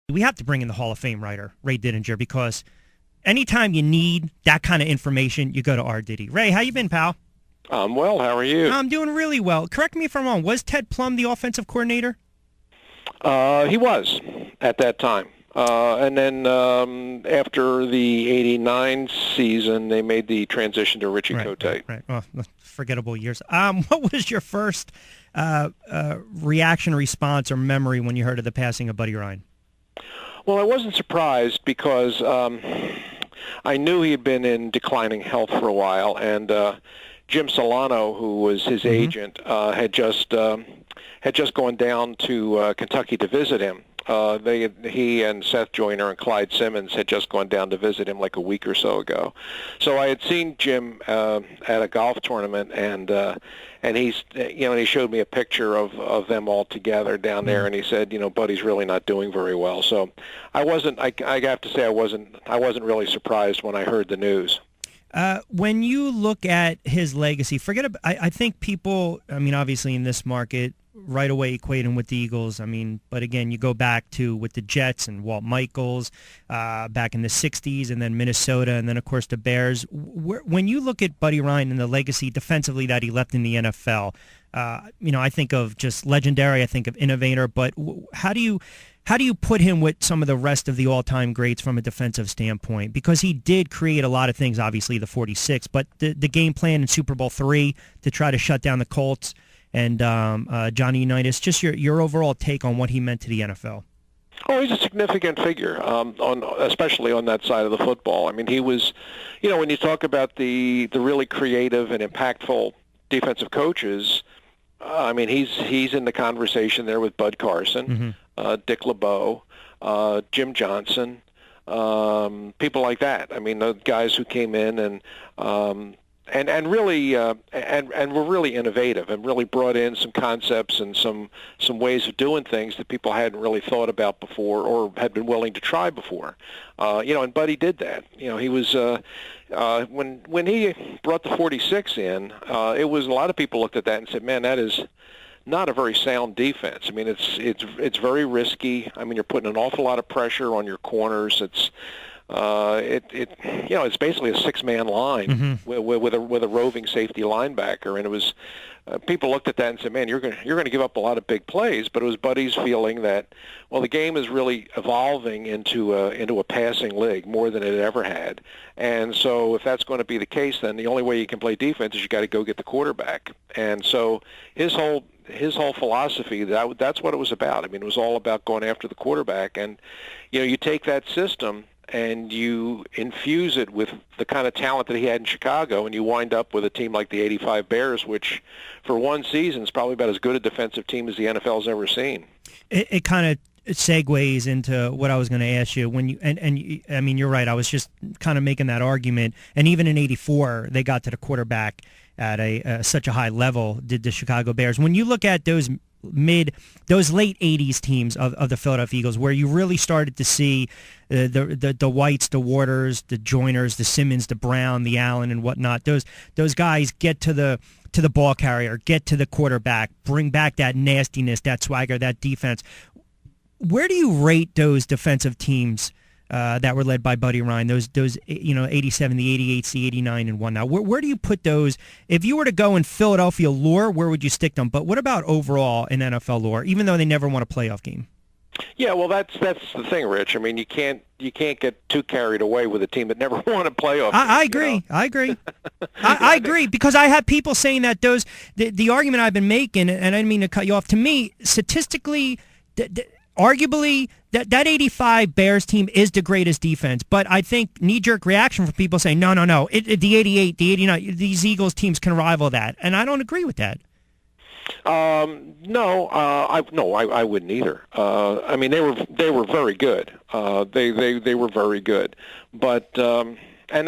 We have to bring in the Hall of Fame writer, Ray Didinger, because anytime you need that kind of information, you go to R. Diddy. Ray, how you been, pal? I'm well. How are you? I'm doing really well. Correct me if I'm wrong. Was Ted Plum the offensive coordinator? He was at that time. And then after the 89 season, they made the transition to Richie Cote. Right. Oh, forgettable years. What was your first reaction, response, or memory when you heard of the passing of Buddy Ryan? Well, I wasn't surprised because I knew he had been in declining health for a while, and Jim Solano, who was his agent, had just gone down to Kentucky to visit him. He and Seth Joyner and Clyde Simmons had just gone down to visit him like a week or so ago. So I had seen Jim at a golf tournament, and he showed me a picture of them all together down there, and he said, Buddy's really not doing very well. So I have to say I wasn't really surprised when I heard the news. When you look at his legacy, I think people, obviously in this market, right away equate him with the Eagles. But again, you go back to with the Jets and Walt Michaels back in the 60s, and then Minnesota, and then, of course, the Bears. When you look at Buddy Ryan and the legacy defensively that he left in the NFL, I think of just legendary, I think of innovator, but how do you put him with some of the rest of the all-time greats from a defensive standpoint? Because he did create a lot of things, obviously the 46, but the game plan in Super Bowl III to try to shut down the Colts and Johnny Unitas, just your overall take on what he meant to the NFL. Oh, he's a significant figure, especially on that side of the football. He was, when you talk about the really creative and impactful defensive coaches, he's in the conversation there with Bud Carson, Dick LeBeau, Jim Johnson, people like that. The guys who came in and really and were really innovative and really brought in some concepts and some ways of doing things that people hadn't really thought about before or had been willing to try before. And Buddy did that. He was when he brought the 46 in, it was a lot of people looked at that and said, "Man, that is not a very sound defense." It's very risky. You're putting an awful lot of pressure on your corners. It's basically a six-man line with a roving safety linebacker, and it was people looked at that and said, "Man, you're going to give up a lot of big plays." But it was Buddy's feeling that, well, the game is really evolving into a passing league more than it ever had, and so if that's going to be the case, then the only way you can play defense is you got to go get the quarterback. And so his whole philosophy, that's what it was about. It was all about going after the quarterback, and you take that system and you infuse it with the kind of talent that he had in Chicago, and you wind up with a team like the '85 Bears, which for one season is probably about as good a defensive team as the NFL's ever seen. It kind of segues into what I was going to ask you. When you're right. I was just kind of making that argument, and even in '84, they got to the quarterback at such a high level. Did the Chicago Bears? When you look at those late 80s teams of the Philadelphia Eagles, where you really started to see the Whites, the Waters, the Joyners, the Simmons, the Brown, the Allen, and whatnot, those guys get to the ball carrier, get to the quarterback, bring back that nastiness, that swagger, that defense. Where do you rate those defensive teams that were led by Buddy Ryan, those 87, the 88, the 89, and whatnot? Where do you put those? If you were to go in Philadelphia lore, where would you stick them? But what about overall in NFL lore, even though they never won a playoff game? Yeah, well, that's the thing, Rich. You can't get too carried away with a team that never won a playoff game. I agree. I agree, because I have people saying that the argument I've been making, and I didn't mean to cut you off, to me, statistically, arguably, that 85 Bears team is the greatest defense, but I think knee-jerk reaction from people saying, no, the 88, the 89, these Eagles teams can rival that, and I don't agree with that. No, I wouldn't either. They were very good. They were very good, but and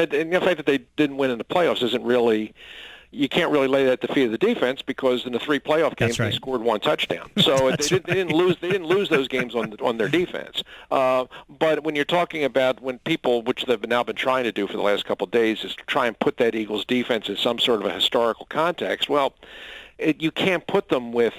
the fact that they didn't win in the playoffs isn't really. You can't really lay that at the feet of the defense, because in the 3 playoff games they scored 1 touchdown. So they didn't lose those games on their defense. But when you're talking about when people, which they've now been trying to do for the last couple of days, is try and put that Eagles defense in some sort of a historical context. Well, you can't put them with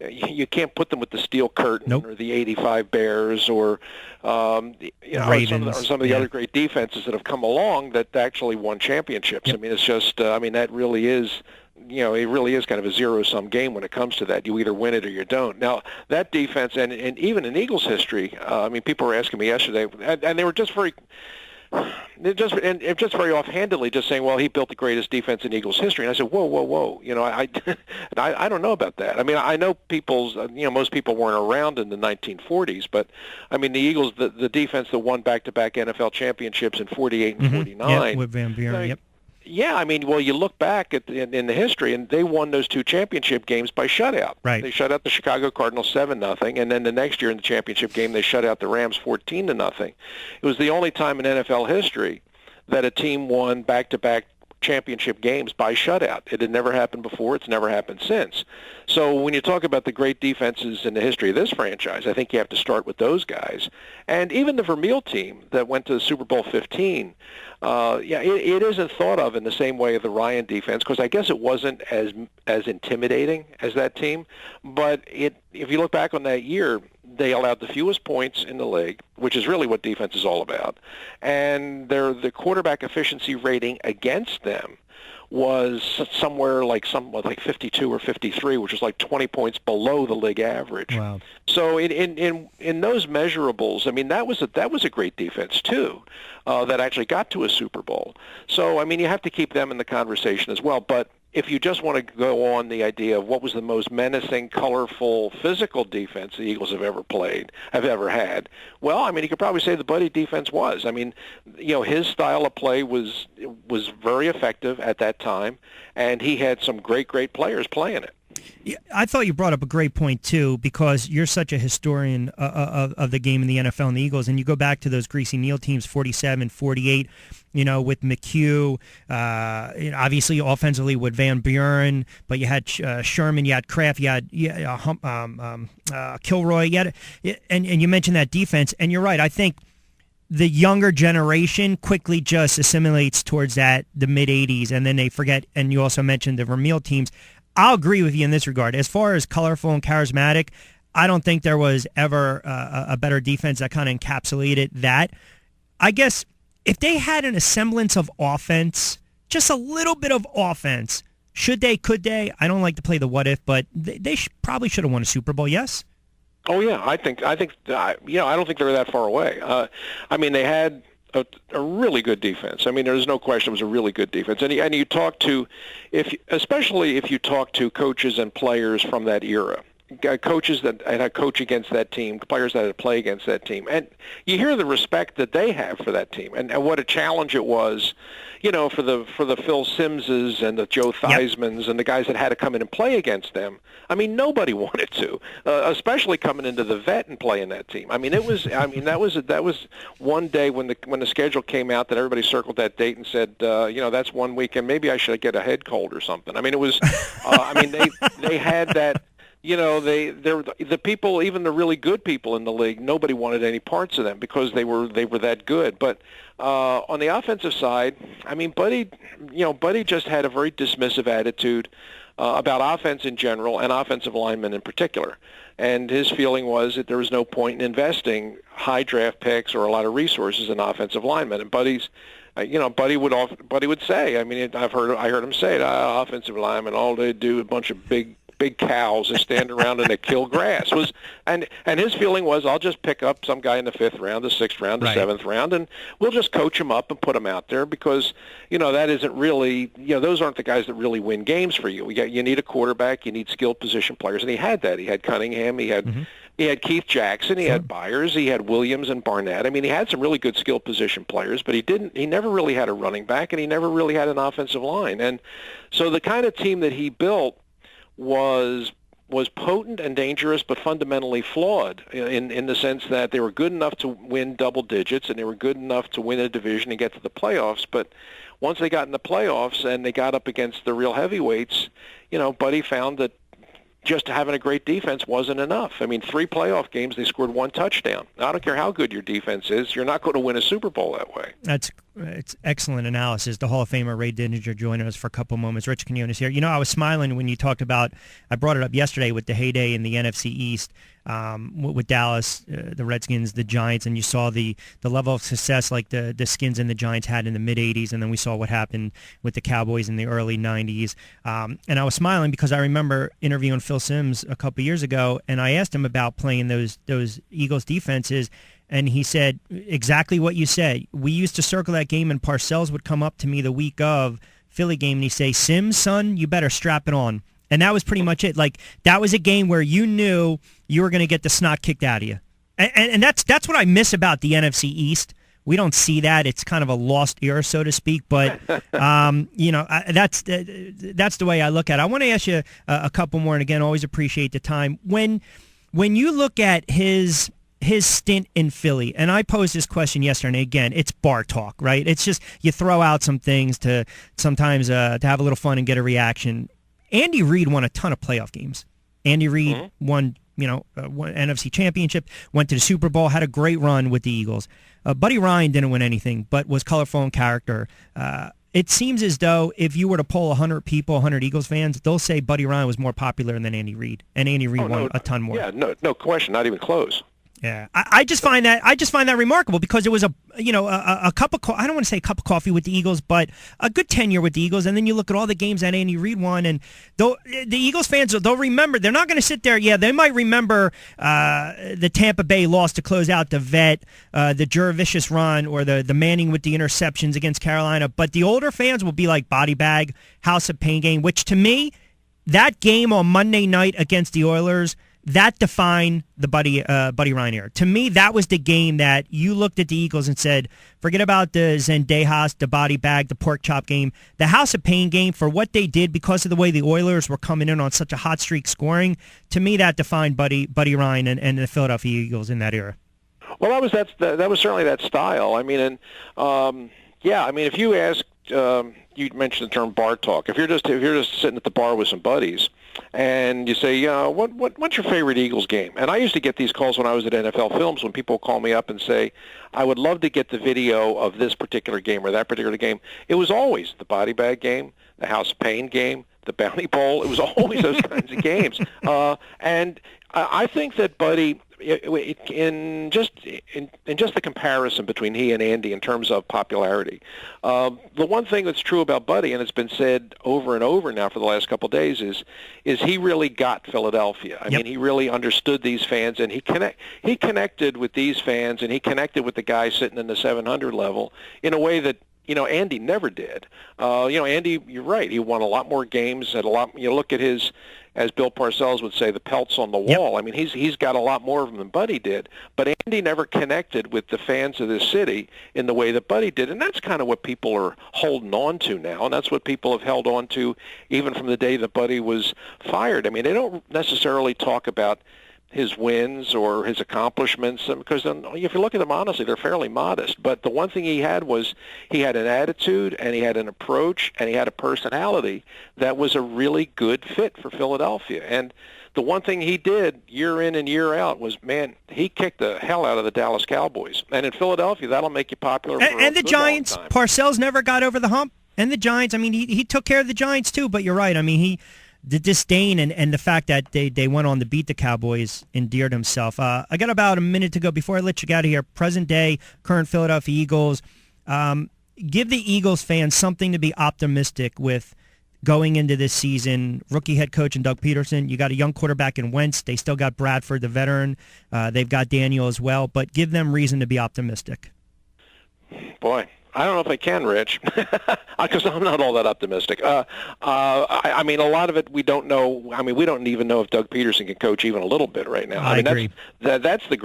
you can't put them with the Steel Curtain Nope. or the '85 Bears or Ravens. or some of the other great defenses that have come along that actually won championships. Yep. I mean, it's just that really is. It really is kind of a zero-sum game when it comes to that. You either win it or you don't. Now, that defense, and even in Eagles history, people were asking me yesterday, and they were just very very offhandedly just saying, well, he built the greatest defense in Eagles history. And I said, whoa. I don't know about that. I mean, I know most people weren't around in the 1940s, but I mean, the Eagles, the defense that won back-to-back NFL championships in 48 and 49. Yeah, with Van Buren, yep. Yeah, I mean, well, you look back in the history, and they won those two championship games by shutout. Right. They shut out the Chicago Cardinals 7-0, and then the next year in the championship game, they shut out the Rams 14-0. It was the only time in NFL history that a team won back-to-back championship games by shutout. It had never happened before. It's never happened since. So when you talk about the great defenses in the history of this franchise, I think you have to start with those guys. And even the Vermeil team that went to the Super Bowl 15, it isn't thought of in the same way of the Ryan defense, because I guess it wasn't as intimidating as that team. But if you look back on that year, they allowed the fewest points in the league, which is really what defense is all about. And the quarterback efficiency rating against them was somewhere like 52 or 53, which was like 20 points below the league average. Wow. So in those measurables, I mean, that was a great defense too, that actually got to a Super Bowl. So I mean, you have to keep them in the conversation as well. But if you just want to go on the idea of what was the most menacing, colorful, physical defense the Eagles have ever had, well, I mean, you could probably say the Buddy defense was. I mean, his style of play was very effective at that time, and he had some great players playing it. Yeah, I thought you brought up a great point, too, because you're such a historian of the game in the NFL and the Eagles, and you go back to those Greasy Neal teams, 47, 48, with McHugh, obviously offensively with Van Buren, but you had Sherman, you had Kraft, you had Kilroy, and you mentioned that defense, and you're right, I think the younger generation quickly just assimilates towards the mid-'80s, and then they forget, and you also mentioned the Vermeil teams. I'll agree with you in this regard. As far as colorful and charismatic, I don't think there was ever a better defense that kind of encapsulated that. I guess if they had a semblance of offense, just a little bit of offense, could they? I don't like to play the what if, but they probably should have won a Super Bowl, yes? Oh, yeah. I don't think they're that far away. I mean, they had a really good defense. I mean, there's no question it was a really good defense. And you talk to, especially if you talk to coaches and players from that era, coaches that had coach against that team, players that had play against that team, and you hear the respect that they have for that team, and what a challenge it was, for the Phil Simmses and the Joe Theismanns and the guys that had to come in and play against them. I mean, nobody wanted to, especially coming into the vet and playing that team. I mean, it was. I mean, that was one day when the schedule came out that everybody circled that date and said, that's one weekend. Maybe I should get a head cold or something. I mean, it was. They had that. The people, even the really good people in the league, nobody wanted any parts of them because they were that good. But on the offensive side, I mean, Buddy just had a very dismissive attitude about offense in general and offensive linemen in particular. And his feeling was that there was no point in investing high draft picks or a lot of resources in offensive linemen. And Buddy would say, I mean, I heard him say it, offensive linemen, all they do is a bunch of big cows that stand around and they kill grass. And his feeling was, I'll just pick up some guy in the 5th round, the 6th round, the 7th round, and we'll just coach him up and put him out there because, that isn't really, those aren't the guys that really win games for you. You need a quarterback, you need skilled position players, and he had that. He had Cunningham, he had Keith Jackson, he had Byers, he had Williams and Barnett. I mean, he had some really good skilled position players, but he never really had a running back, and he never really had an offensive line. And so the kind of team that he built was potent and dangerous, but fundamentally flawed in the sense that they were good enough to win double digits and they were good enough to win a division and get to the playoffs. But once they got in the playoffs and they got up against the real heavyweights, Buddy found that just having a great defense wasn't enough. I mean, 3 playoff games, they scored 1 touchdown. I don't care how good your defense is. You're not going to win a Super Bowl that way. It's excellent analysis. The Hall of Famer Ray Didinger joining us for a couple moments. Rich Quinones here. I was smiling when you talked about, I brought it up yesterday with the heyday in the NFC East with Dallas, the Redskins, the Giants, and you saw the level of success like the Skins and the Giants had in the mid-'80s, and then we saw what happened with the Cowboys in the early '90s. And I was smiling because I remember interviewing Phil Simms a couple years ago, and I asked him about playing those Eagles defenses, and he said exactly what you said. We used to circle that game, and Parcells would come up to me the week of Philly game, and he'd say, "Sims, son, you better strap it on." And that was pretty much it. Like, that was a game where you knew you were going to get the snot kicked out of you. And that's what I miss about the NFC East. We don't see that. It's kind of a lost era, so to speak. But, that's the way I look at it. I want to ask you a couple more, and again, always appreciate the time. When you look at his stint in Philly, and I posed this question yesterday, and again, it's bar talk, right? It's just you throw out some things to sometimes to have a little fun and get a reaction. Andy Reid won a ton of playoff games. Andy Reid won NFC Championship, went to the Super Bowl, had a great run with the Eagles. Buddy Ryan didn't win anything, but was colorful in character. It seems as though if you were to poll 100 people, 100 Eagles fans, they'll say Buddy Ryan was more popular than Andy Reid, and Andy Reid won a ton more. Yeah, no question, not even close. Yeah, I just find that remarkable because it was a cup of I don't want to say a cup of coffee with the Eagles, but a good tenure with the Eagles. And then you look at all the games that Andy Reid won, and the Eagles fans they'll remember. They're not going to sit there. Yeah, they might remember the Tampa Bay loss to close out the Vet, the Jurevicious run, or the Manning with the interceptions against Carolina. But the older fans will be like body bag, House of Pain game, which to me, that game on Monday night against the Oilers, that defined the Buddy Ryan era. To me, that was the game that you looked at the Eagles and said, forget about the Zendejas, the body bag, the pork chop game. The House of Pain game, for what they did because of the way the Oilers were coming in on such a hot streak scoring, to me that defined Buddy Ryan and the Philadelphia Eagles in that era. Well, that was certainly that style. I mean, if you ask, you mentioned the term bar talk. If you're just sitting at the bar with some buddies, and you say, what's your favorite Eagles game? And I used to get these calls when I was at NFL Films when people would call me up and say, I would love to get the video of this particular game or that particular game. It was always the body bag game, the House of Pain game, the Bounty Bowl. It was always those kinds of games. And I think that Buddy, in just the comparison between he and Andy in terms of popularity, the one thing that's true about Buddy, and it's been said over and over now for the last couple of days, is he really got Philadelphia. I mean, he really understood these fans, and he connected with these fans, and he connected with the guys sitting in the 700 level in a way that Andy never did. Andy, you're right. He won a lot more games. You look at his, as Bill Parcells would say, the pelts on the wall. I mean, he's got a lot more of them than Buddy did. But Andy never connected with the fans of this city in the way that Buddy did, and that's kind of what people are holding on to now, and that's what people have held on to even from the day that Buddy was fired. I mean, they don't necessarily talk about his wins or his accomplishments, because if you look at them honestly, they're fairly modest. But the one thing he had was he had an attitude, and he had an approach, and he had a personality that was a really good fit for Philadelphia. And the one thing he did year in and year out was, man, he kicked the hell out of the Dallas Cowboys. And in Philadelphia, that'll make you popular for and the Giants. Long time. Parcells never got over the hump. And the Giants, I mean, he took care of the Giants too, but you're right. I mean, the disdain and the fact that they went on to beat the Cowboys endeared himself. I got about a minute to go before I let you get out of here. Present day, current Philadelphia Eagles. Give the Eagles fans something to be optimistic with going into this season. Rookie head coach and Doug Peterson. You got a young quarterback in Wentz. They still got Bradford, the veteran. They've got Daniel as well. But give them reason to be optimistic. Boy, I don't know if I can, Rich, because I'm not all that optimistic. I mean, a lot of it we don't know. I mean, we don't even know if Doug Peterson can coach even a little bit right now. I agree. That's the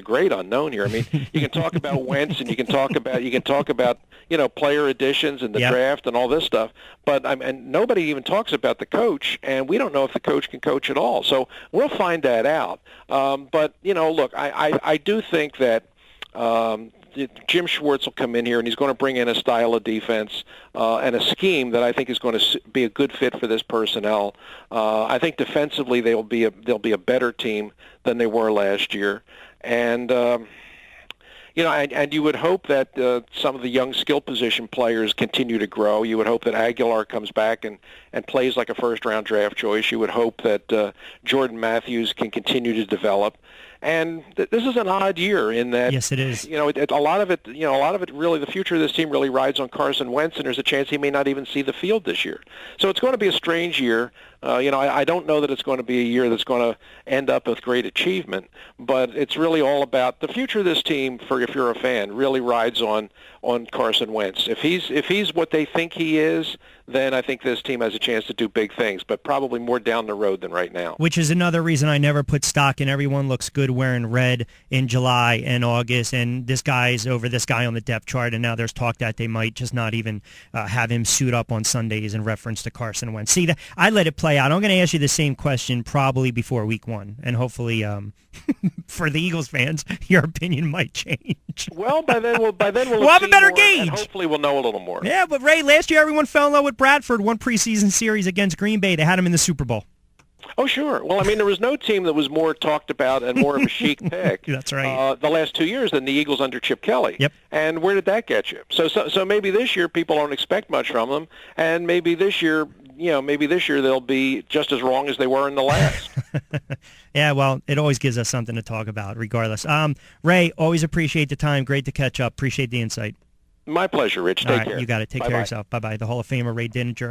great unknown here. I mean, you can talk about Wentz, and you can talk about player additions and the draft and all this stuff, but and nobody even talks about the coach, and we don't know if the coach can coach at all. So we'll find that out. But look, I do think that Jim Schwartz will come in here, and he's going to bring in a style of defense and a scheme that I think is going to be a good fit for this personnel. I think defensively they'll be a better team than they were last year, and and you would hope that some of the young skill position players continue to grow. You would hope that Aguilar comes back and plays like a first-round draft choice. You would hope that Jordan Matthews can continue to develop. And this is an odd year in that. Yes, it is. A lot of it really, the future of this team really rides on Carson Wentz, and there's a chance he may not even see the field this year. So it's going to be a strange year. I don't know that it's going to be a year that's going to end up with great achievement, but it's really all about the future of this team. If you're a fan, really rides on Carson Wentz. If he's what they think he is, then I think this team has a chance to do big things, but probably more down the road than right now. Which is another reason I never put stock in everyone looks good wearing red in July and August, and this guy's over this guy on the depth chart, and now there's talk that they might just not even have him suit up on Sundays in reference to Carson Wentz. See, I let it play out. I'm going to ask you the same question probably before week 1, and hopefully for the Eagles fans, your opinion might change. Well, by then we'll have a better gauge. And hopefully we'll know a little more. Yeah, but Ray, last year everyone fell in love with Bradford. One preseason series against Green Bay. They had him in the Super Bowl. Oh, sure. Well, there was no team that was more talked about and more of a chic pick. That's right. The last 2 years than the Eagles under Chip Kelly. Yep. And where did that get you? So maybe this year people don't expect much from them, and maybe this year they'll be just as wrong as they were in the last. Yeah, well, it always gives us something to talk about, regardless. Ray, always appreciate the time. Great to catch up. Appreciate the insight. My pleasure, Rich. Take care. You got it. Take care of yourself. Bye-bye. The Hall of Famer, Ray Didinger.